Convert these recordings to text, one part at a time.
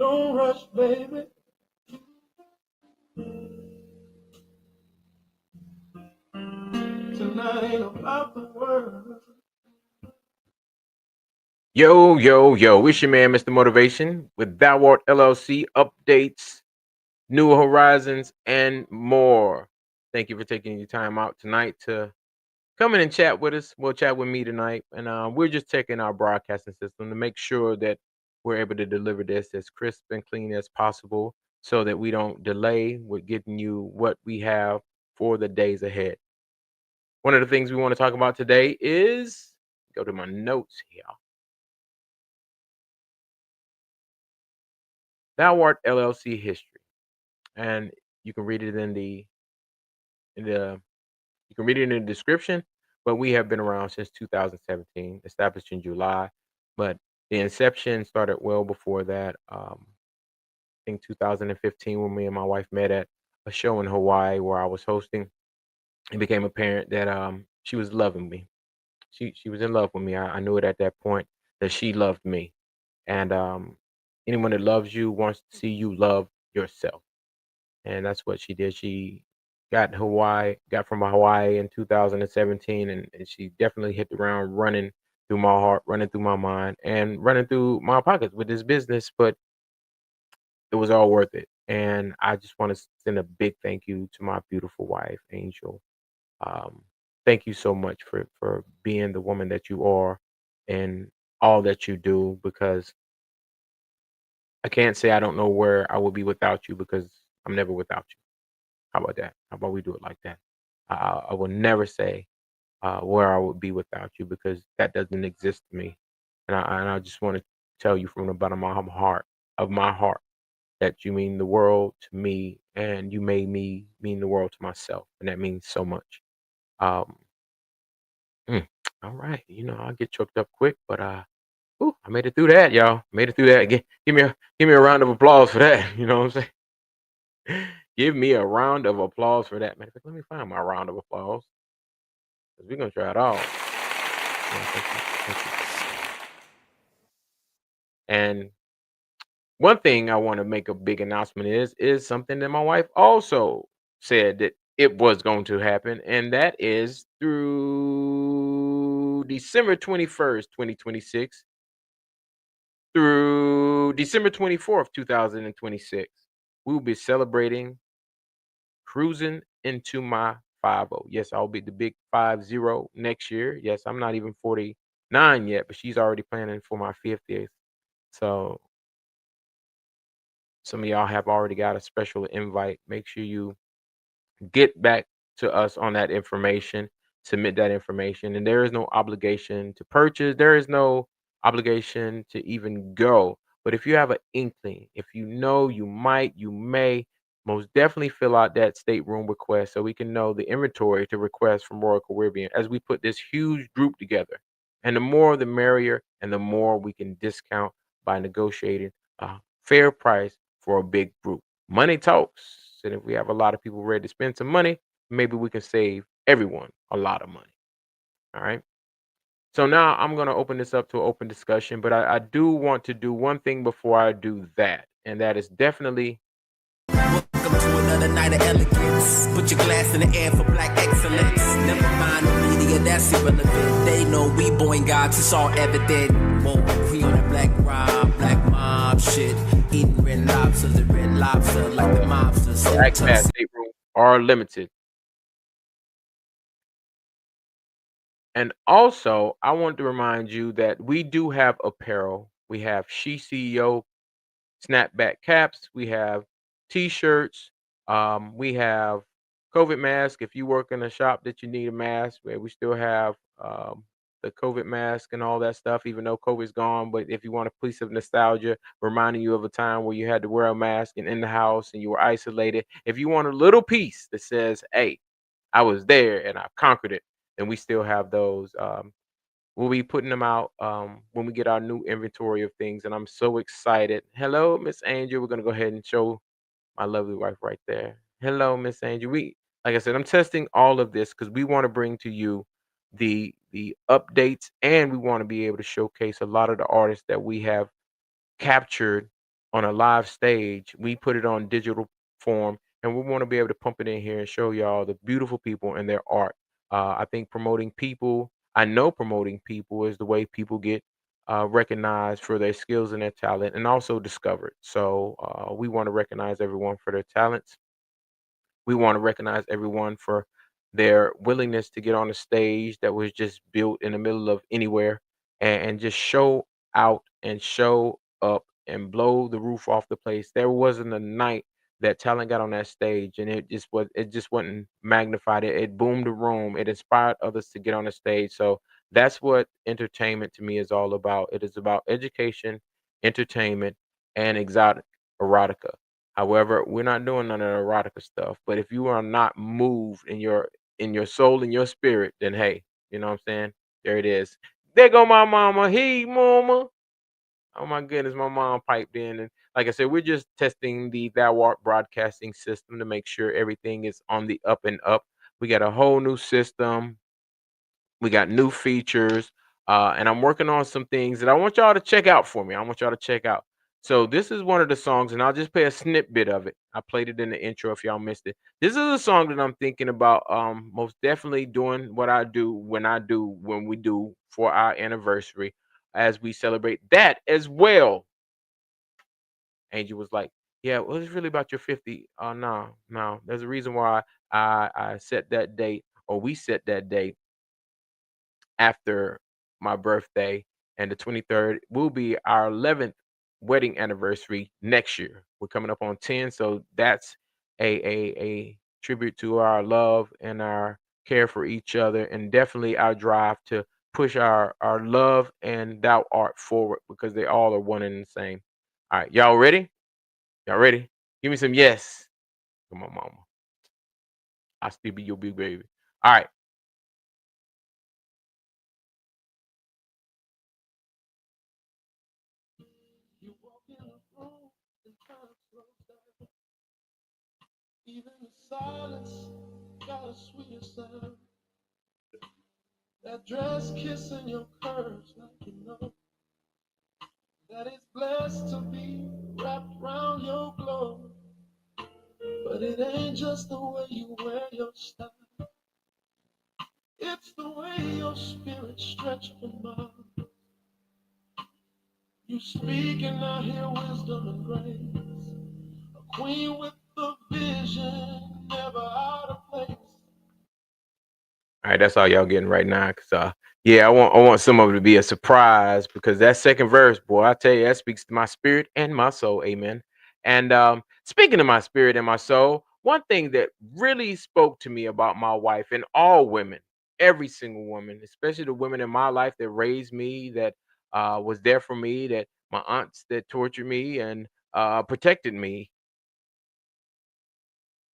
Don't rush, baby. Tonight ain't about the world. Yo, yo, yo, it's your man, Mr. Motivation, with THOU ART LLC updates, new horizons, and more. Thank you for taking your time out tonight to come in and chat with us. Well, chat with me tonight. And we're just checking our broadcasting system to make sure that we're able to deliver this as crisp and clean as possible so that we don't delay with getting you what we have for the days ahead. One of the things we want to talk about today is go to my notes here. THOU ART LLC history, and you can read it in the you can read it in the description. But we have been around since 2017, established in July, but the inception started well before that. I think 2015 when me and my wife met at a show in Hawaii where I was hosting. It became apparent that she was loving me. She was in love with me. I knew it at that point that she loved me, and anyone that loves you wants to see you love yourself. And that's what she did. She got from Hawaii in 2017, and she definitely hit the ground running through my heart, running through my mind, and running through my pockets with this business. But it was all worth it. And I just want to send a big thank you to my beautiful wife, Angel. Um, Thank you so much for being the woman that you are and all that you do, because I can't say I don't know where I would be without you, because I'm never without you. How about that? How about we do it like that? I will never say where I would be without you, because that doesn't exist to me. And I just want to tell you from the bottom of my heart, that you mean the world to me, and you made me mean the world to myself, and that means so much. Um, mm, all right, I get choked up quick, but I made it through that, y'all. Made it through that. Give me a round of applause for that. You know what I'm saying? Give me a round of applause for that. Matter of fact, let me find my round of applause, because we're gonna try it all. Yeah, thank you, thank you. And one thing I want to make a big announcement is something that my wife also said that it was going to happen, and that is through December 21st, 2026, through December 24th, 2026. We will be celebrating cruising into my 50. Yes, I'll be the big 50 next year. Yes, I'm not even 49 yet, but she's already planning for my 50th. So some of y'all have already got a special invite. Make sure you get back to us on that information, submit that information, and there is no obligation to purchase. There is no obligation to even go. But if you have an inkling, if you know you might, you may, most definitely fill out that stateroom request so we can know the inventory to request from Royal Caribbean as we put this huge group together. And the more the merrier, and the more we can discount by negotiating a fair price for a big group. Money talks. And if we have a lot of people ready to spend some money, maybe we can save everyone a lot of money. All right. So now I'm going to open this up to an open discussion, but I do want to do one thing before I do that. And that is definitely Welcome to another night of elegance. Put your glass in the air for black excellence. Never mind the media, that's irrelevant. They know we born gods, it's all evident. Whoa, we on that black mob shit. Eating red lobster, the red lobster like the mobsters. black pass stateroom are limited. And also, I want to remind you that we do have apparel. We have She CEO snapback caps. We have t-shirts. We have COVID mask. If you work in a shop that you need a mask, we still have the COVID mask and all that stuff, even though COVID's gone. But if you want a piece of nostalgia, reminding you of a time where you had to wear a mask and in the house and you were isolated, if you want a little piece that says, hey, I was there and I conquered it, then we still have those. We'll be putting them out when we get our new inventory of things, and I'm so excited. Hello, Miss Angel. We're gonna go ahead and show my lovely wife right there. Hello, Miss Angel. Like I said, I'm testing all of this because we want to bring to you the updates, and we want to be able to showcase a lot of the artists that we have captured on a live stage. We put it on digital form, and we want to be able to pump it in here and show y'all the beautiful people and their art. I think promoting people, I know promoting people is the way people get recognized for their skills and their talent, and also discovered. So we want to recognize everyone for their talents. We want to recognize everyone for their willingness to get on a stage that was just built in the middle of anywhere, and just show out and show up and blow the roof off the place. There wasn't a night that talent got on that stage and it just wasn't magnified. It boomed the room. It inspired others to get on the stage. So that's what entertainment to me is all about. It is about education, entertainment, and exotic erotica. However, we're not doing none of the erotica stuff. But if you are not moved in your soul and your spirit, then hey, you know what I'm saying? There it is. There go my mama. Hey, mama. Oh my goodness, my mom piped in. And like I said, we're just testing the THOU ART broadcasting system to make sure everything is on the up and up. We got a whole new system. We got new features, and I'm working on some things that I want y'all to check out for me. I want y'all to check out. So this is one of the songs, and I'll just play a snippet of it. I played it in the intro if y'all missed it. This is a song that I'm thinking about most definitely doing what I do when we do for our anniversary as we celebrate that as well. Angel was like, yeah, well, it's really about your 50. No, no. There's a reason why I set that date, or we set that date after my birthday, and the 23rd will be our 11th wedding anniversary next year. We're coming up on 10, so that's a tribute to our love and our care for each other, and definitely our drive to push our love and thou art forward, because they all are one and the same. All right, y'all ready? Y'all ready? Give me some yes. Come on, mama. I still be your big baby. All right. You walk in a room and time slows down. Even the silence got a sweeter sound. That dress kissing your curves, like you know that it's blessed to be wrapped around your glow. But it ain't just the way you wear your style, it's the way your spirit stretched for miles. You speak and I hear wisdom and grace. A queen with the vision, never out of place. All right, that's all y'all getting right now. Cause yeah, I want some of it to be a surprise, because that second verse, boy, I tell you, that speaks to my spirit and my soul. Amen. And speaking of my spirit and my soul, one thing that really spoke to me about my wife, and all women, every single woman, especially the women in my life that raised me, that was there for me, that my aunts that tortured me and protected me.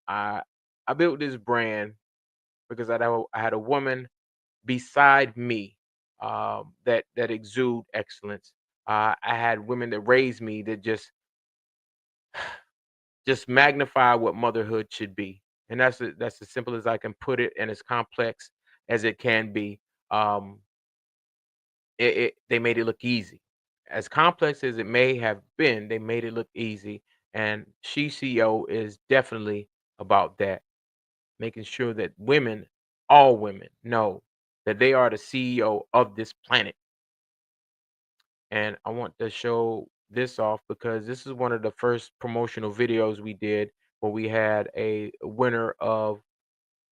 I I built this brand because I had a woman beside me that exude excellence. I had women that raised me that just magnify what motherhood should be, and that's as simple as I can put it, and as complex as it can be. Um, they made it look easy. As complex as it may have been, they made it look easy, and She CEO is definitely about that, making sure that women, all women, know that they are the CEO of this planet. And I want to show this off because this is one of the first promotional videos we did, where we had a winner of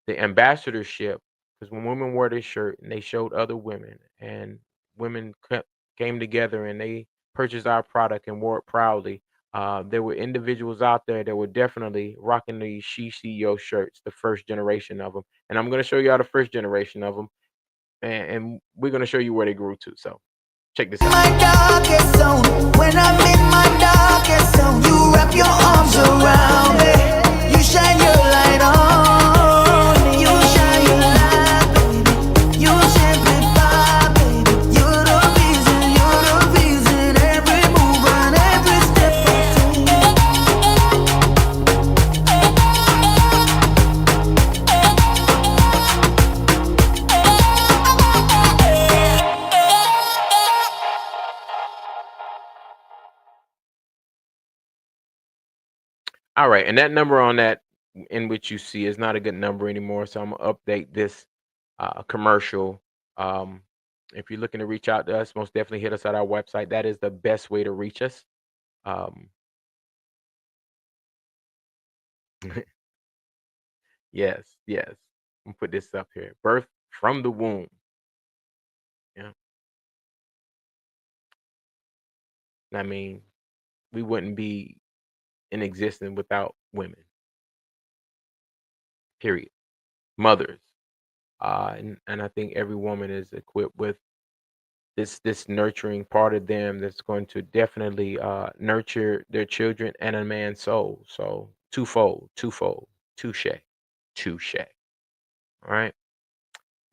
the ambassadorship. Because when women wore this shirt and they showed other women, and women came together and they purchased our product and wore it proudly. There were individuals out there that were definitely rocking these She CEO shirts, the first generation of them. And I'm going to show you all the first generation of them, and we're going to show you where they grew to. So check this out. My darkest zone, when I'm in my darkest zone, you wrap your arms around me. You shine your light on me. You shine your light, baby. You simplify, baby. You're the reason every move and every step I All right, and that number on that in which you see is not a good number anymore. So I'm gonna update this commercial. Um, if you're looking to reach out to us, most definitely hit us at our website. That is the best way to reach us. Um, yes, yes. I'm put this up here. Birth from the womb. Yeah, I mean, we wouldn't be in existence without women. Period. Mothers. And I think every woman is equipped with this nurturing part of them that's going to definitely nurture their children and a man's soul. So twofold, touche, touche. All right.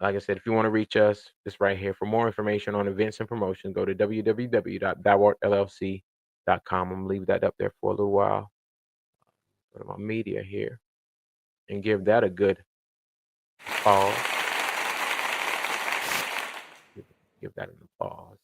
Like I said, if you want to reach us, it's right here. For more information on events and promotions, go to www.thouartllc.com. I'm gonna leave that up there for a little while. Go to my media here and give that a good pause. Give that an applause.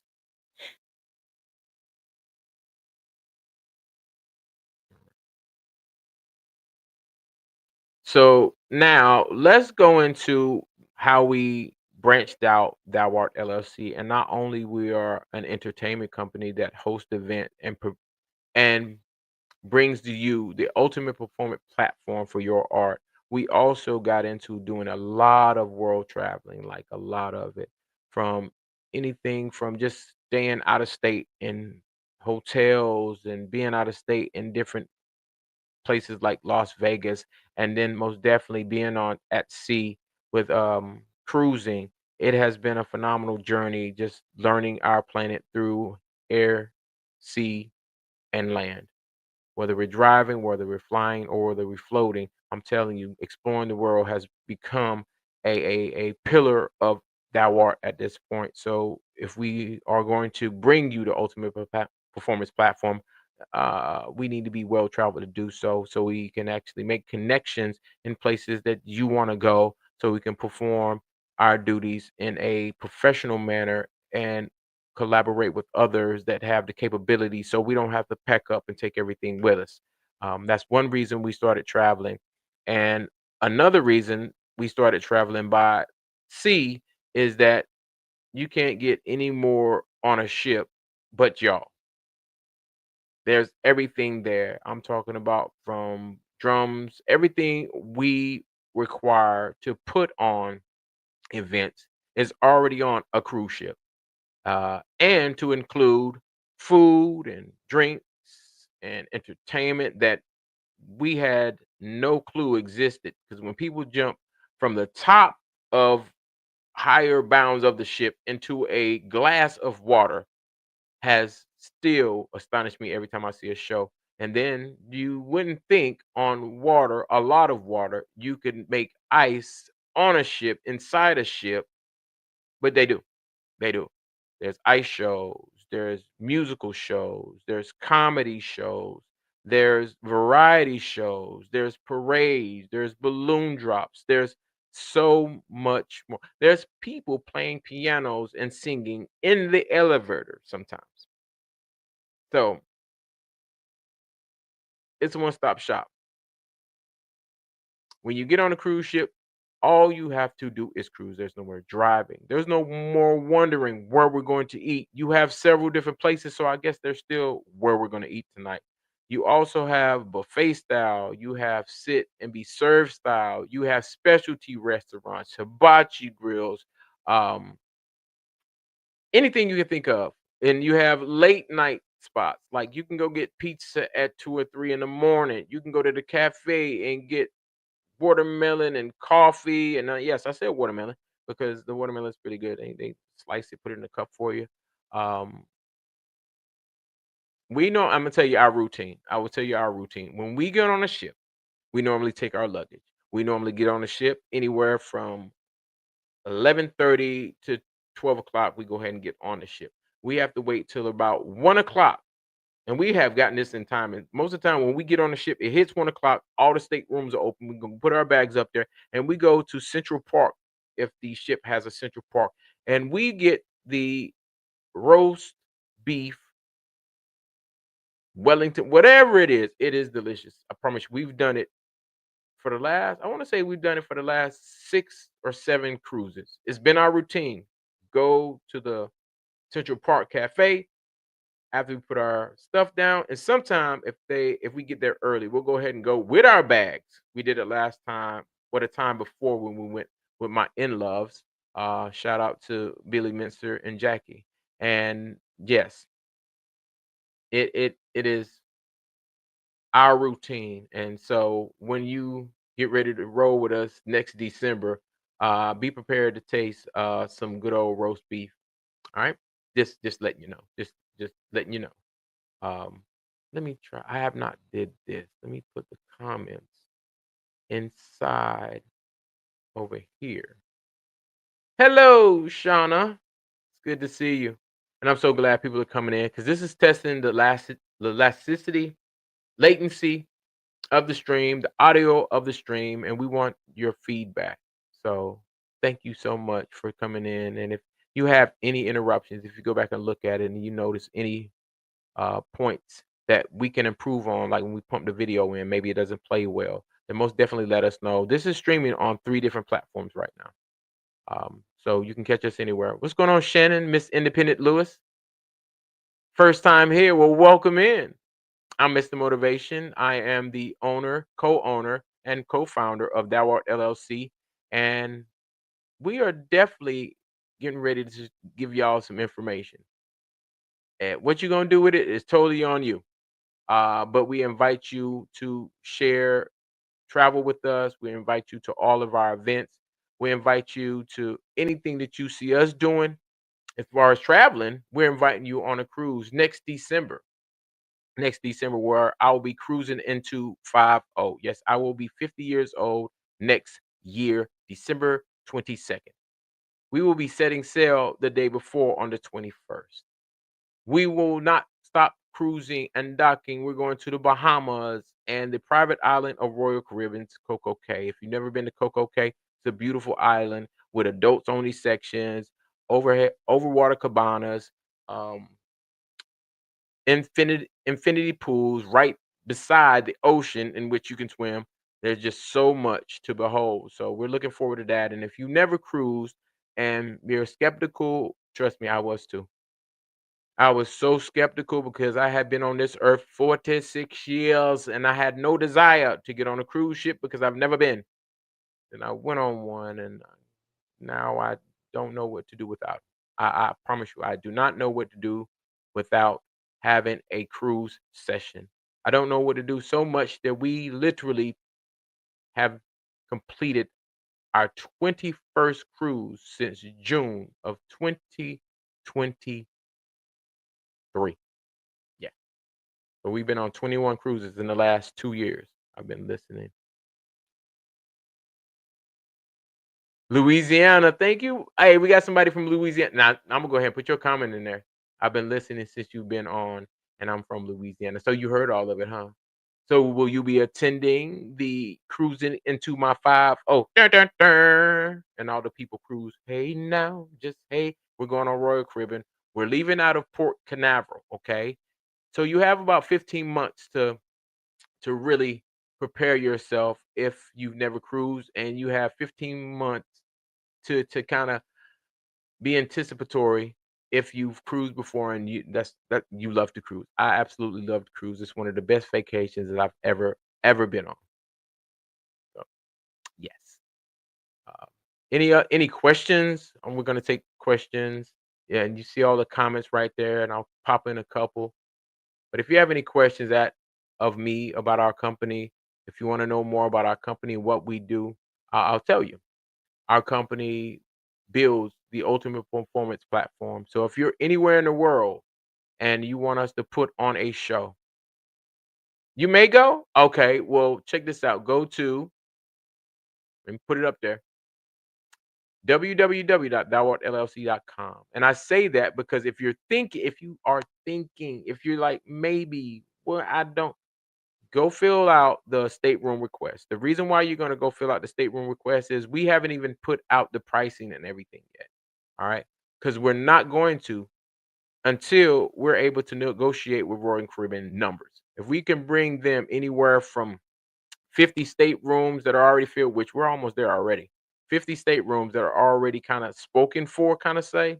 So now let's go into how we branched out Thou Art LLC, and not only we are an entertainment company that hosts event and brings to you the ultimate performance platform for your art. We also got into doing a lot of world traveling, like a lot of it, from anything from just staying out of state in hotels and being out of state in different places like Las Vegas, and then most definitely being on at sea with cruising. It has been a phenomenal journey just learning our planet through air, sea, and land. Whether we're driving, whether we're flying, or whether we're floating, I'm telling you, exploring the world has become a pillar of thou art at this point. So if we are going to bring you the ultimate performance platform, we need to be well traveled to do so, so we can actually make connections in places that you want to go, so we can perform our duties in a professional manner and collaborate with others that have the capability so we don't have to pack up and take everything with us. That's one reason we started traveling. And another reason we started traveling by sea is that you can't get any more on a ship but y'all. There's everything there. I'm talking about from drums, everything we require to put on events is already on a cruise ship, and to include food and drinks and entertainment that we had no clue existed. Because when people jump from the top of higher bounds of the ship into a glass of water, has still astonished me every time I see a show. And then you wouldn't think on water, a lot of water, you could make ice on a ship, inside a ship, but they do. They do. There's ice shows, there's musical shows, there's comedy shows, there's variety shows, there's parades, there's balloon drops, there's so much more. There's people playing pianos and singing in the elevator sometimes. So it's a one-stop shop. When you get on a cruise ship, all you have to do is cruise. There's no more driving. There's no more wondering where we're going to eat. You have several different places, so I guess there's still where we're going to eat tonight. You also have buffet style. You have sit and be served style. You have specialty restaurants, hibachi grills, um, anything you can think of. And you have late night spots. Like you can go get pizza at 2 or 3 in the morning. You can go to the cafe and get watermelon and coffee. And yes, I said watermelon because the watermelon is pretty good. They slice it, put it in a cup for you. Um, we know. I'm gonna tell you our routine. I will tell you our routine. When we get on a ship, we normally take our luggage. We normally get on the ship anywhere from 11:30 to 12 o'clock. We go ahead and get on the ship. We have to wait till about 1 o'clock. And we have gotten this in time. And most of the time, when we get on the ship, it hits 1 o'clock. All the staterooms are open. We can put our bags up there, and we go to Central Park if the ship has a Central Park, and we get the roast beef Wellington, whatever it is delicious. I promise you, we've done it for the last, I want to say we've done it for the last 6 or 7 cruises. It's been our routine. Go to the Central Park Cafe after we put our stuff down. And sometime if we get there early, we'll go ahead and go with our bags. We did it last time or the time before when we went with my in-loves. Shout out to Billy Minster and Jackie. And yes, it is our routine. And so when you get ready to roll with us next December, be prepared to taste some good old roast beef. All right. Just letting you know. Just letting you know. Um, let me try. I have not did this. Let me put the comments inside over here. Hello, Shauna. It's good to see you. And I'm so glad people are coming in because this is testing the elasticity, latency of the stream, the audio of the stream, and we want your feedback. So thank you so much for coming in. And if you have any interruptions, if you go back and look at it and you notice any points that we can improve on, like when we pump the video in, maybe it doesn't play well, then most definitely let us know. This is streaming on 3 different platforms right now. So you can catch us anywhere. What's going on, Shannon, Miss Independent Lewis? First time here. Well, welcome in. I'm Mr. Motivation. I am the owner, co-owner, and co-founder of THOU ART LLC. And we are definitely getting ready to give y'all some information. And what you're going to do with it is totally on you. But we invite you to share, travel with us. We invite you to all of our events. We invite you to anything that you see us doing. As far as traveling, we're inviting you on a cruise next December. Next December, where I will be cruising into 50. Yes, I will be 50 years old next year, December 22nd. We will be setting sail the day before on the 21st. We will not stop cruising and docking. We're going to the Bahamas and the private island of Royal Caribbean's Coco Cay. If you've never been to Coco Cay, it's a beautiful island with adults only sections, overwater cabanas, um, infinity pools right beside the ocean in which you can swim. There's just so much to behold. So we're looking forward to that. And if you never cruised and you're skeptical, trust me, I was too. I was so skeptical because I had been on this earth 46 years and I had no desire to get on a cruise ship because I've never been. And I went on one and now I don't know what to do without. I promise you, I do not know what to do without having a cruise session. I don't know what to do so much that we literally have completed our 21st cruise since June of 2023. Yeah. So we've been on 21 cruises in the last 2 years. I've been listening. Louisiana, thank you. Hey, we got somebody from Louisiana. Now, I'm gonna go ahead and put your comment in there. I've been listening since you've been on, and I'm from Louisiana. So you heard all of it, huh? So will you be attending the cruising into my 50? Dun, dun, dun, and all the people cruise. Hey now, just hey, we're going on Royal Caribbean. We're leaving out of Port Canaveral, okay? So you have about 15 months to really prepare yourself if you've never cruised, and you have 15 months to kind of be anticipatory if you've cruised before and that you love to cruise. I absolutely love to cruise. It's one of the best vacations that I've ever been on. So yes. Uh, any questions? We're gonna take questions. Yeah, and you see all the comments right there, and I'll pop in a couple. But if you have any questions of me about our company, if you want to know more about our company and what we do, I'll tell you. Our company builds the ultimate performance platform. So if you're anywhere in the world and you want us to put on a show, you may go. Okay, well, check this out. Go to and put it up there. www.thouartllc.com. And I say that because if you are thinking, if you're like, maybe, well, I don't, go fill out the stateroom request. The reason why you're going to go fill out the stateroom request is we haven't even put out the pricing and everything yet. All right. Because we're not going to until we're able to negotiate with Royal Caribbean numbers. If we can bring them anywhere from 50 staterooms that are already filled, which we're almost there already, 50 staterooms that are already kind of spoken for, kind of say,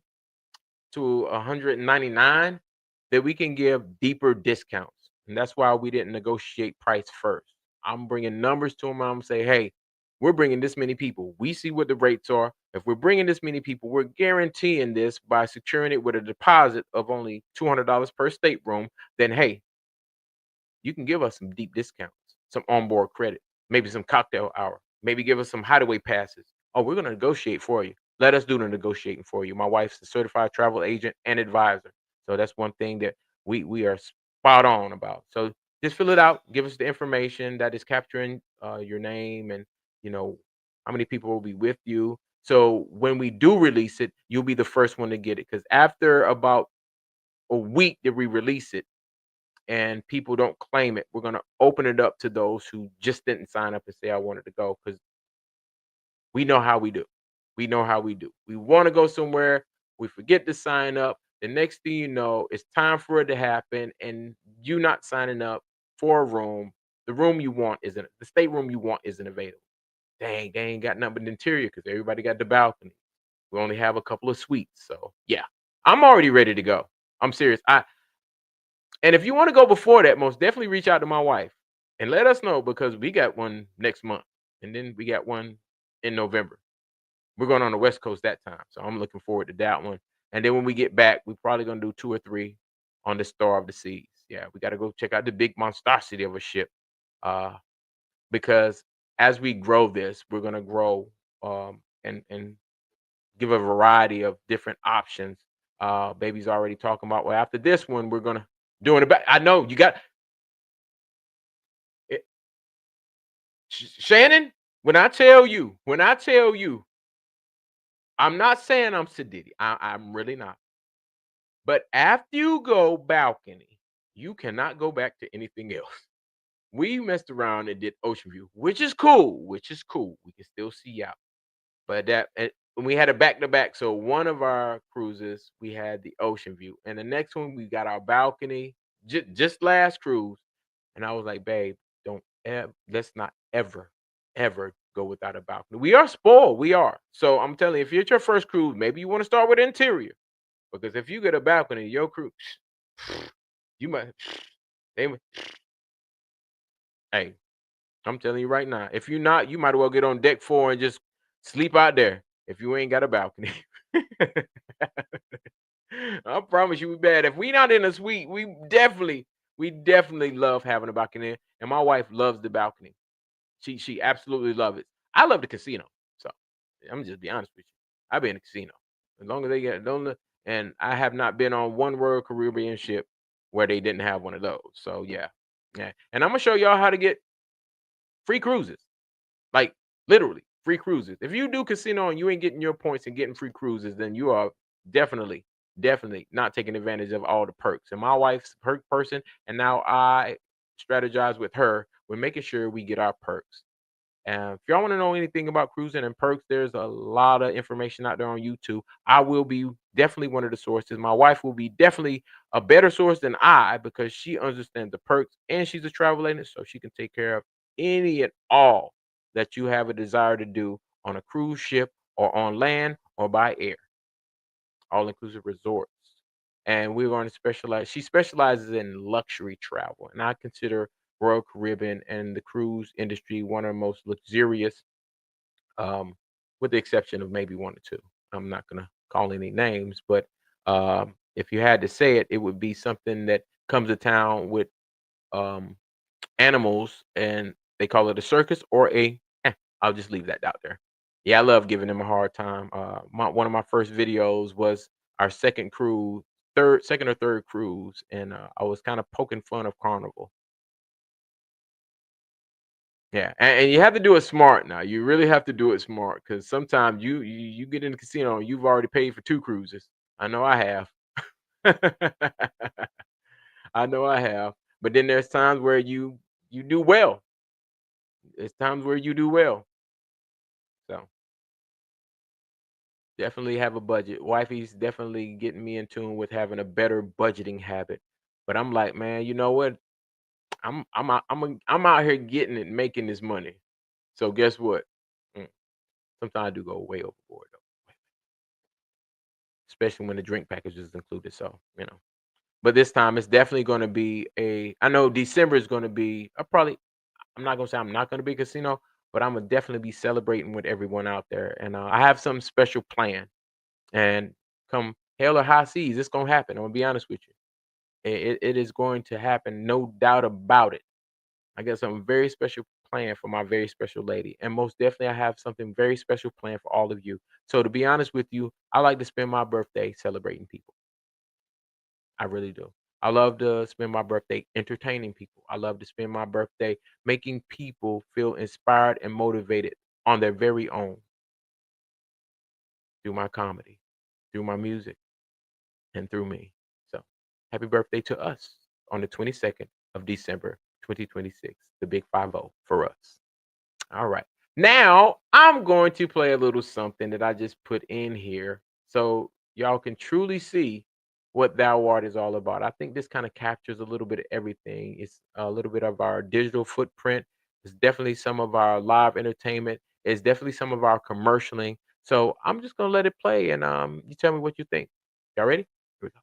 to 199, that we can give deeper discounts. And that's why we didn't negotiate price first. I'm bringing numbers to them. I'm gonna say, hey, we're bringing this many people. We see what the rates are. If we're bringing this many people, we're guaranteeing this by securing it with a deposit of only $200 per stateroom. Then, hey, you can give us some deep discounts, some onboard credit, maybe some cocktail hour, maybe give us some hideaway passes. Oh, we're going to negotiate for you. Let us do the negotiating for you. My wife's a certified travel agent and advisor. So that's one thing that we are spot on about. So just fill it out. Give us the information that is capturing your name and, you know, how many people will be with you. So when we do release it, you'll be the first one to get it. Because after about a week that we release it, and people don't claim it, we're going to open it up to those who just didn't sign up and say, I wanted to go, because we know how we do. We know how we do. We want to go somewhere, we forget to sign up. The next thing you know, it's time for it to happen, and you not signing up for a room. The room you want isn't, the stateroom you want isn't available. Dang, they ain't got nothing but the interior because everybody got the balcony. We only have a couple of suites. So yeah, I'm already ready to go. I'm serious. And if you want to go before that, most definitely reach out to my wife and let us know, because we got one next month and then we got one in November. We're going on the West Coast that time. So I'm looking forward to that one. And then when we get back, we're probably going to do 2 or 3 on the Star of the Seas. Yeah, we got to go check out the big monstrosity of a ship. Uh, because as we grow this, we're going to grow and give a variety of different options. Baby's already talking about, well, after this one, we're going to doing it back. I know you got it. Shannon, when I tell you, I'm not saying I'm Sadiddy. I'm really not. But after you go balcony, you cannot go back to anything else. We messed around and did Ocean View, which is cool. Which is cool. We can still see out. But we had a back to back. So one of our cruises, we had the Ocean View, and the next one we got our balcony. Just last cruise, and I was like, babe, let's not ever go without a balcony. We are spoiled. We are. So I'm telling you, if it's your first cruise, maybe you want to start with interior, because if you get a balcony, your cruise, you might. They, hey, I'm telling you right now, if you're not, you might as well get on deck 4 and just sleep out there if you ain't got a balcony. I promise you, we bad. If we not in a suite, we definitely love having a balcony, and my wife loves the balcony. She absolutely loves it. I love the casino, so I'm just be honest with you. I've been in the casino as long as they get don't. And I have not been on one Royal Caribbean ship where they didn't have one of those. So yeah, yeah. And I'm gonna show y'all how to get free cruises. Like literally free cruises. If you do casino and you ain't getting your points and getting free cruises, then you are definitely not taking advantage of all the perks. And my wife's a perk person, and now I strategize with her. We're making sure we get our perks. And if y'all want to know anything about cruising and perks, there's a lot of information out there on YouTube. I will be definitely one of the sources. My wife will be definitely a better source than I, because she understands the perks and she's a travel agent, so she can take care of any and all that you have a desire to do on a cruise ship or on land or by air, all inclusive resorts. And we're going to she specializes in luxury travel. And I consider Royal Caribbean and the cruise industry one of the most luxurious, um, with the exception of maybe 1 or 2. I'm not going to call any names, but if you had to say it, it would be something that comes to town with um, animals, and they call it a circus or I'll just leave that out there. Yeah, I love giving them a hard time. One of my first videos was our second or third cruise, and I was kind of poking fun of Carnival. Yeah, and you have to do it smart now. You really have to do it smart, because sometimes you get in the casino and you've already paid for 2 cruises. I know I have. I know I have. But then there's times where you do well. There's times where you do well. So Definitely have a budget. Wifey's definitely getting me in tune with having a better budgeting habit. But I'm like, man, you know what? I'm out here getting it, making this money. So guess what? Mm, Sometimes I do go way overboard though, especially when the drink package is included. So but this time it's definitely going to be a. I know December is going to be. I'm not gonna say I'm not gonna be a casino, but I'm gonna definitely be celebrating with everyone out there, and I have some special plan. And come hell or high seas, it's gonna happen. I'm gonna be honest with you. It is going to happen, no doubt about it. I got something very special planned for my very special lady, and most definitely, I have something very special planned for all of you. So to be honest with you, I like to spend my birthday celebrating people. I really do. I love to spend my birthday entertaining people. I love to spend my birthday making people feel inspired and motivated on their very own through my comedy, through my music, and through me. So, happy birthday to us on the 22nd of December, 2026, the big 50 for us. All right. Now, I'm going to play a little something that I just put in here so y'all can truly see what Thou Art is all about. I think this kind of captures a little bit of everything. It's a little bit of our digital footprint. It's definitely some of our live entertainment. It's definitely some of our commercialing. So I'm just gonna let it play, and you tell me what you think. Y'all ready? Here we go.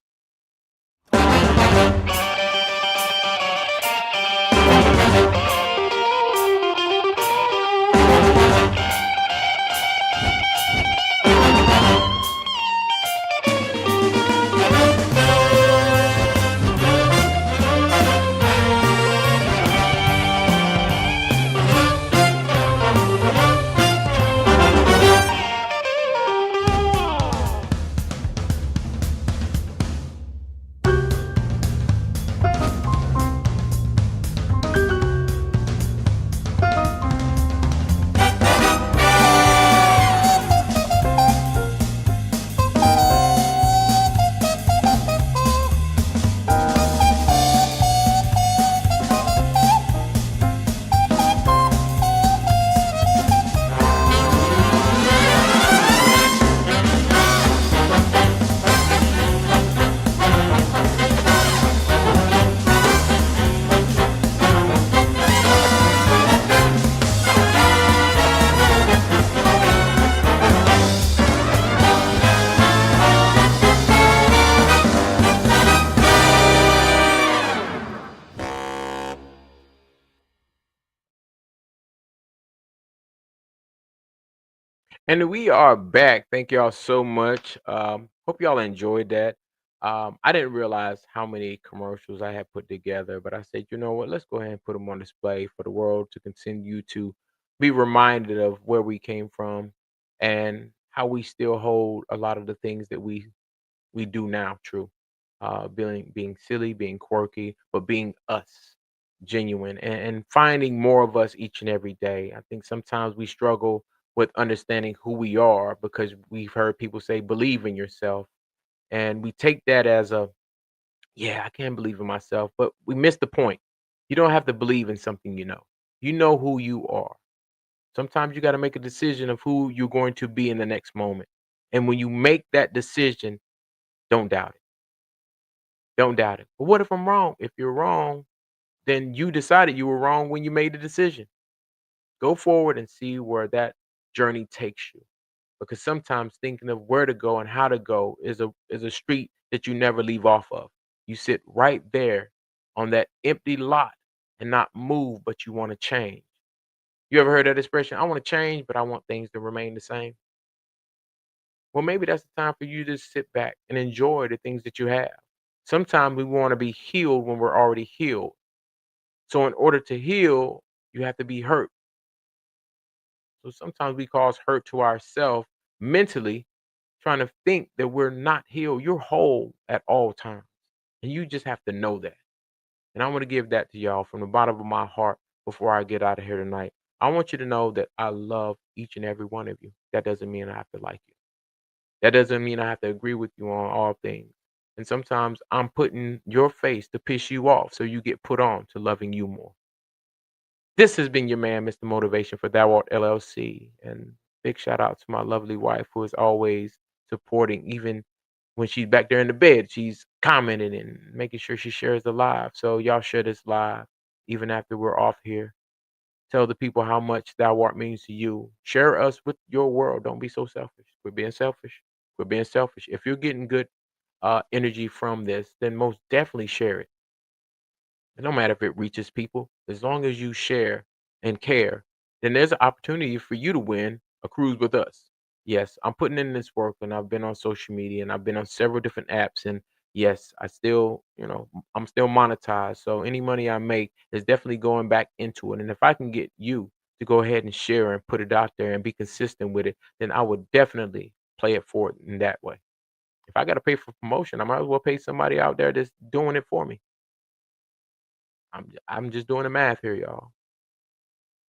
And we are back. Thank y'all so much. Hope y'all enjoyed that. I didn't realize how many commercials I had put together, but I said, you know what? Let's go ahead and put them on display for the world to continue to be reminded of where we came from and how we still hold a lot of the things that we do now true. Being silly, being quirky, but being us, genuine, and finding more of us each and every day. I think sometimes we struggle with understanding who we are because we've heard people say believe in yourself, and we take that as a yeah, I can believe in myself, but we miss the point. You don't have to believe in something you know. You know who you are. Sometimes you got to make a decision of who you're going to be in the next moment. And when you make that decision, don't doubt it. Don't doubt it. But what if I'm wrong? If you're wrong, then you decided you were wrong when you made the decision. Go forward and see where that journey takes you. Because sometimes thinking of where to go and how to go is a street that you never leave off of. You sit right there on that empty lot and not move, but you want to change. You ever heard that expression? I want to change, but I want things to remain the same. Well, maybe that's the time for you to sit back and enjoy the things that you have. Sometimes we want to be healed when we're already healed. So in order to heal, you have to be hurt. So sometimes we cause hurt to ourselves mentally, trying to think that we're not healed. You're whole at all times. And you just have to know that. And I want to give that to y'all from the bottom of my heart before I get out of here tonight. I want you to know that I love each and every one of you. That doesn't mean I have to like you. That doesn't mean I have to agree with you on all things. And sometimes I'm putting your face to piss you off so you get put on to loving you more. This has been your man, Mr. Motivation for Thou Art LLC. And big shout out to my lovely wife who is always supporting. Even when she's back there in the bed, she's commenting and making sure she shares the live. So y'all share this live even after we're off here. Tell the people how much Thou Art means to you. Share us with your world. Don't be so selfish. Quit being selfish. Quit being selfish. If you're getting good energy from this, then most definitely share it. It don't matter if it reaches people. As long as you share and care, then there's an opportunity for you to win a cruise with us. Yes, I'm putting in this work, and I've been on social media, and I've been on several different apps, and yes, I still, I'm still monetized. So any money I make is definitely going back into it. And if I can get you to go ahead and share and put it out there and be consistent with it, then I would definitely play it forward in that way. If I got to pay for promotion, I might as well pay somebody out there that's doing it for me. I'm just doing the math here, y'all.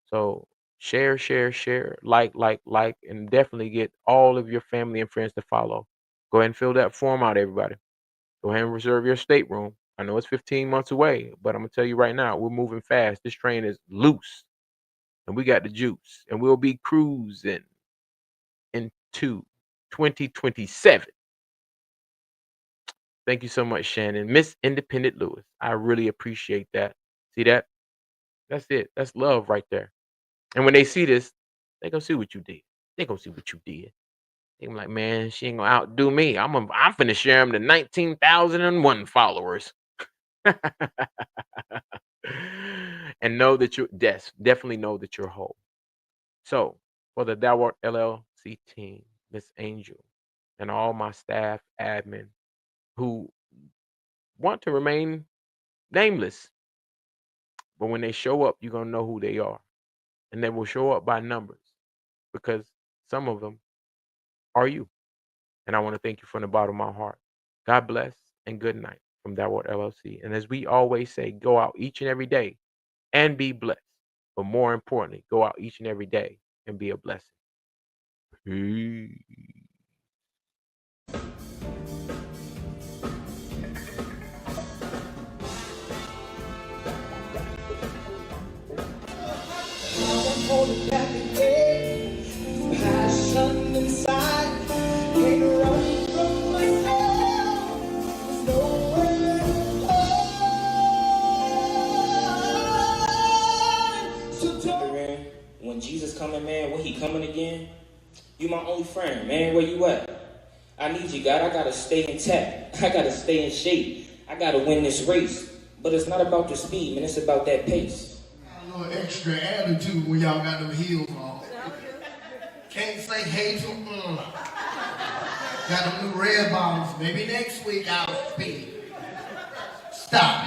So share, share, share, like, and definitely get all of your family and friends to follow. Go ahead and fill that form out, everybody. Go ahead and reserve your stateroom. I know it's 15 months away, but I'm gonna tell you right now, we're moving fast. This train is loose, and we got the juice, and we'll be cruising into 2027. Thank you so much, Shannon. Miss Independent Lewis. I really appreciate that. See that? That's it. That's love right there. And when they see this, they gonna see what you did. They gonna see what you did. They gonna like, man, she ain't gonna outdo me. I'm finna share them to 19,001 followers. And know that you're definitely know that you're whole. So for the Thou Art LLC team, Miss Angel, and all my staff, admin, who want to remain nameless, but when they show up, you're gonna know who they are, and they will show up by numbers because some of them are you. And I want to thank you from the bottom of my heart. God bless and good night from Thou Art LLC. And as we always say, go out each and every day and be blessed. But more importantly, go out each and every day and be a blessing. Peace. Holding back again, passion inside, can't run from myself, there's nowhere to go. Man, when Jesus coming, man, when he coming again, you my only friend, man, where you at? I need you, God, I gotta stay intact, I gotta stay in shape, I gotta win this race, but it's not about the speed, man, it's about that pace. A little extra attitude when y'all got them heels on. Can't say hey to Got them new red bottoms. Maybe next week I'll speak. Stop